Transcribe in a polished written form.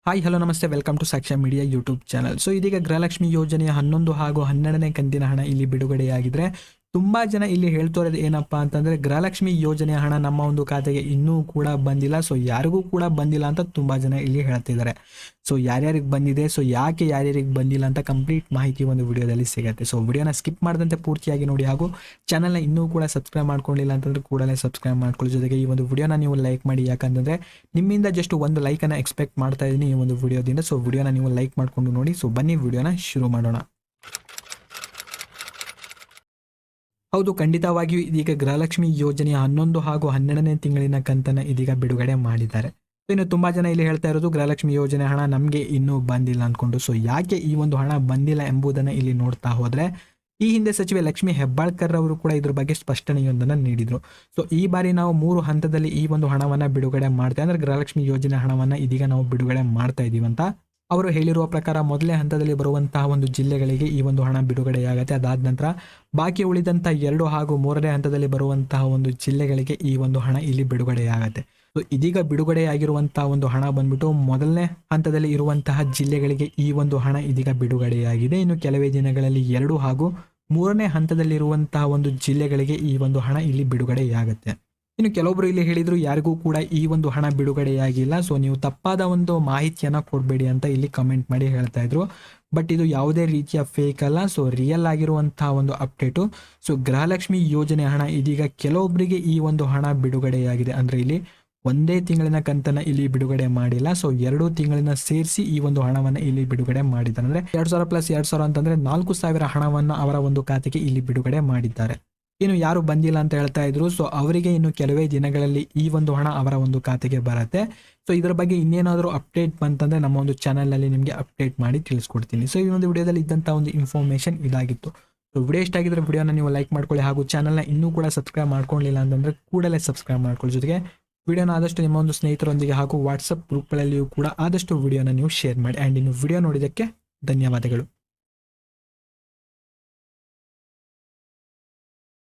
Hi hello ನಮಸ್ತೆ, welcome to ಸಾಕ್ಷ್ಯ media YouTube channel. So ಇದೀಗ ಗೃಹಲಕ್ಷ್ಮಿ ಯೋಜನೆಯ 11 ಹಾಗೂ 12ನೇ ಕಂತಿನ ಹಣ ಇಲ್ಲಿ ಬಿಡುಗಡೆಯಾಗಿದ್ರೆ ತುಂಬಾ ಜನ ಇಲ್ಲಿ ಹೇಳ್ತೋರೋದು ಏನಪ್ಪಾ ಅಂತಂದ್ರೆ ಗೃಹಲಕ್ಷ್ಮಿ ಯೋಜನೆಯ ಹಣ ನಮ್ಮ ಒಂದು ಖಾತೆಗೆ ಇನ್ನೂ ಕೂಡ ಬಂದಿಲ್ಲ. ಸೊ ಯಾರಿಗೂ ಕೂಡ ಬಂದಿಲ್ಲ ಅಂತ ತುಂಬಾ ಜನ ಇಲ್ಲಿ ಹೇಳ್ತಿದ್ದಾರೆ. ಸೊ ಯಾರ್ಯಾರಿಗೆ ಬಂದಿದೆ, ಸೊ ಯಾಕೆ ಯಾರ್ಯಾರಿಗೆ ಬಂದಿಲ್ಲ ಅಂತ ಕಂಪ್ಲೀಟ್ ಮಾಹಿತಿ ಒಂದು ವಿಡಿಯೋದಲ್ಲಿ ಸಿಗುತ್ತೆ. ಸೊ ವಿಡಿಯೋನ ಸ್ಕಿಪ್ ಮಾಡದಂತೆ ಪೂರ್ತಿಯಾಗಿ ನೋಡಿ, ಹಾಗೂ ಚಾನಲ್ನ ಇನ್ನೂ ಕೂಡ ಸಬ್ಸ್ಕ್ರೈಬ್ ಮಾಡ್ಕೊಂಡಿಲ್ಲ ಅಂತಂದ್ರೆ ಕೂಡಲೇ ಸಬ್ಸ್ಕ್ರೈಬ್ ಮಾಡ್ಕೊಳ್ಳಿ. ಜೊತೆಗೆ ಈ ಒಂದು ವಿಡಿಯೋನ ನೀವು ಲೈಕ್ ಮಾಡಿ, ಯಾಕಂತಂದ್ರೆ ನಿಮ್ಮಿಂದ ಜಸ್ಟ್ ಒಂದು ಲೈಕನ್ನು ಎಕ್ಸ್ಪೆಕ್ಟ್ ಮಾಡ್ತಾ ಇದ್ದೀನಿ ಈ ಒಂದು ವಿಡಿಯೋದಿಂದ. ಸೊ ವಿಡಿಯೋನ ನೀವು ಲೈಕ್ ಮಾಡ್ಕೊಂಡು ನೋಡಿ. ಸೊ ಬನ್ನಿ ವಿಡಿಯೋನ ಶುರು ಮಾಡೋಣ. ಹೌದು, ಖಂಡಿತವಾಗಿಯೂ ಇದೀಗ ಗೃಹಲಕ್ಷ್ಮಿ ಯೋಜನೆಯ 11 ಹಾಗೂ 12ನೇ ತಿಂಗಳಿನ ಕಂತನ್ನು ಇದೀಗ ಬಿಡುಗಡೆ ಮಾಡಿದ್ದಾರೆ. ಇನ್ನು ತುಂಬಾ ಜನ ಇಲ್ಲಿ ಹೇಳ್ತಾ ಇರೋದು ಗೃಹಲಕ್ಷ್ಮಿ ಯೋಜನೆ ಹಣ ನಮಗೆ ಇನ್ನೂ ಬಂದಿಲ್ಲ ಅಂದ್ಕೊಂಡು. ಸೊ ಯಾಕೆ ಈ ಒಂದು ಹಣ ಬಂದಿಲ್ಲ ಎಂಬುದನ್ನು ಇಲ್ಲಿ ನೋಡ್ತಾ ಹೋದ್ರೆ, ಈ ಹಿಂದೆ ಸಚಿವೆ ಲಕ್ಷ್ಮಿ ಹೆಬ್ಬಾಳ್ಕರ್ ಅವರು ಕೂಡ ಇದ್ರ ಬಗ್ಗೆ ಸ್ಪಷ್ಟನೆಯೊಂದನ್ನು ನೀಡಿದ್ರು. ಸೊ ಈ ಬಾರಿ ನಾವು 3 ಹಂತದಲ್ಲಿ ಈ ಒಂದು ಹಣವನ್ನ ಬಿಡುಗಡೆ ಮಾಡ್ತೇವೆ, ಅಂದ್ರೆ ಗೃಹಲಕ್ಷ್ಮಿ ಯೋಜನೆ ಹಣವನ್ನ ಇದೀಗ ನಾವು ಬಿಡುಗಡೆ ಮಾಡ್ತಾ ಇದೀವಿ ಅಂತ ಅವರು ಹೇಳಿರುವ ಪ್ರಕಾರ ಮೊದಲನೇ ಹಂತದಲ್ಲಿ ಬರುವಂತಹ ಒಂದು ಜಿಲ್ಲೆಗಳಿಗೆ ಈ ಒಂದು ಹಣ ಬಿಡುಗಡೆಯಾಗುತ್ತೆ. ಅದಾದ ನಂತರ ಬಾಕಿ ಉಳಿದಂತಹ 2 ಹಾಗೂ 3ನೇ ಹಂತದಲ್ಲಿ ಬರುವಂತಹ ಒಂದು ಜಿಲ್ಲೆಗಳಿಗೆ ಈ ಒಂದು ಹಣ ಇಲ್ಲಿ ಬಿಡುಗಡೆಯಾಗುತ್ತೆ. ಸೊ ಇದೀಗ ಬಿಡುಗಡೆಯಾಗಿರುವಂತಹ ಒಂದು ಹಣ ಬಂದ್ಬಿಟ್ಟು ಮೊದಲನೇ ಹಂತದಲ್ಲಿ ಇರುವಂತಹ ಜಿಲ್ಲೆಗಳಿಗೆ ಈ ಒಂದು ಹಣ ಇದೀಗ ಬಿಡುಗಡೆಯಾಗಿದೆ. ಇನ್ನು ಕೆಲವೇ ದಿನಗಳಲ್ಲಿ 2 ಹಾಗೂ 3ನೇ ಹಂತದಲ್ಲಿರುವಂತಹ ಒಂದು ಜಿಲ್ಲೆಗಳಿಗೆ ಈ ಒಂದು ಹಣ ಇಲ್ಲಿ ಬಿಡುಗಡೆಯಾಗುತ್ತೆ. ಇನ್ನು ಕೆಲವೊಬ್ರು ಇಲ್ಲಿ ಹೇಳಿದ್ರು ಯಾರಿಗೂ ಕೂಡ ಈ ಒಂದು ಹಣ ಬಿಡುಗಡೆಯಾಗಿಲ್ಲ, ಸೊ ನೀವು ತಪ್ಪಾದ ಒಂದು ಮಾಹಿತಿಯನ್ನ ಕೊಡಬೇಡಿ ಅಂತ ಇಲ್ಲಿ ಕಮೆಂಟ್ ಮಾಡಿ ಹೇಳ್ತಾ ಇದ್ರು. ಬಟ್ ಇದು ಯಾವುದೇ ರೀತಿಯ ಫೇಕ್ ಅಲ್ಲ, ಸೊ ರಿಯಲ್ ಆಗಿರುವಂತಹ ಒಂದು ಅಪ್ಡೇಟು. ಸೊ ಗೃಹಲಕ್ಷ್ಮಿ ಯೋಜನೆ ಹಣ ಇದೀಗ ಕೆಲವೊಬ್ಬರಿಗೆ ಈ ಒಂದು ಹಣ ಬಿಡುಗಡೆಯಾಗಿದೆ. ಅಂದ್ರೆ ಇಲ್ಲಿ ಒಂದೇ ತಿಂಗಳಿನ ಕಂತನ್ನ ಇಲ್ಲಿ ಬಿಡುಗಡೆ ಮಾಡಿಲ್ಲ, ಸೊ 2 ತಿಂಗಳಿನ ಸೇರಿಸಿ ಈ ಒಂದು ಹಣವನ್ನ ಇಲ್ಲಿ ಬಿಡುಗಡೆ ಮಾಡಿದ್ದಾರೆ. ಅಂದ್ರೆ 2,000 ಪ್ಲಸ್ 2,000 ಅಂತಂದ್ರೆ 4,000 ಹಣವನ್ನ ಅವರ ಒಂದು ಖಾತೆಗೆ ಇಲ್ಲಿ ಬಿಡುಗಡೆ ಮಾಡಿದ್ದಾರೆ. ಇನ್ನು ಯಾರು ಬಂದಿಲ್ಲ ಅಂತ ಹೇಳ್ತಾ ಇದ್ರು, ಸೊ ಅವರಿಗೆ ಇನ್ನು ಕೆಲವೇ ದಿನಗಳಲ್ಲಿ ಈ ಒಂದು ಹಣ ಅವರ ಒಂದು ಖಾತೆಗೆ ಬರುತ್ತೆ. ಸೊ ಇದರ ಬಗ್ಗೆ ಇನ್ನೇನಾದರೂ ಅಪ್ಡೇಟ್ ಬಂತಂದ್ರೆ ನಮ್ಮ ಒಂದು ಚಾನಲ್ ನಲ್ಲಿ ನಿಮಗೆ ಅಪ್ಡೇಟ್ ಮಾಡಿ ತಿಳಿಸ್ಕೊಡ್ತೀನಿ. ಸೊ ಈ ಒಂದು ವಿಡಿಯೋದಲ್ಲಿ ಇದ್ದಂತ ಒಂದು ಇನ್ಫಾರ್ಮೇಶನ್ ಇದಾಗಿತ್ತು. ಸೊ ವಿಡಿಯೋ ಇಷ್ಟ ಆಗಿದ್ರೆ ವಿಡಿಯೋನ ನೀವು ಲೈಕ್ ಮಾಡ್ಕೊಳ್ಳಿ, ಹಾಗೂ ಚಾನಲ್ನ ಇನ್ನೂ ಕೂಡ ಸಬ್ಸ್ಕ್ರೈಬ್ ಮಾಡ್ಕೊಳ್ಳಿಲ್ಲ ಅಂತಂದ್ರೆ ಕೂಡಲೇ ಸಬ್ಸ್ಕ್ರೈಬ್ ಮಾಡ್ಕೊಳ್ಳಿ. ಜೊತೆಗೆ ವಿಡಿಯೋನ ಆದಷ್ಟು ನಿಮ್ಮ ಒಂದು ಸ್ನೇಹಿತರೊಂದಿಗೆ ಹಾಗೂ ವಾಟ್ಸಪ್ ಗ್ರೂಪ್ಗಳಲ್ಲಿಯೂ ಕೂಡ ಆದಷ್ಟು ವಿಡಿಯೋನ ನೀವು ಶೇರ್ ಮಾಡಿ. ಆ್ಯಂಡ್ ಇನ್ನು ವಿಡಿಯೋ ನೋಡಿದ್ದಕ್ಕೆ ಧನ್ಯವಾದಗಳು.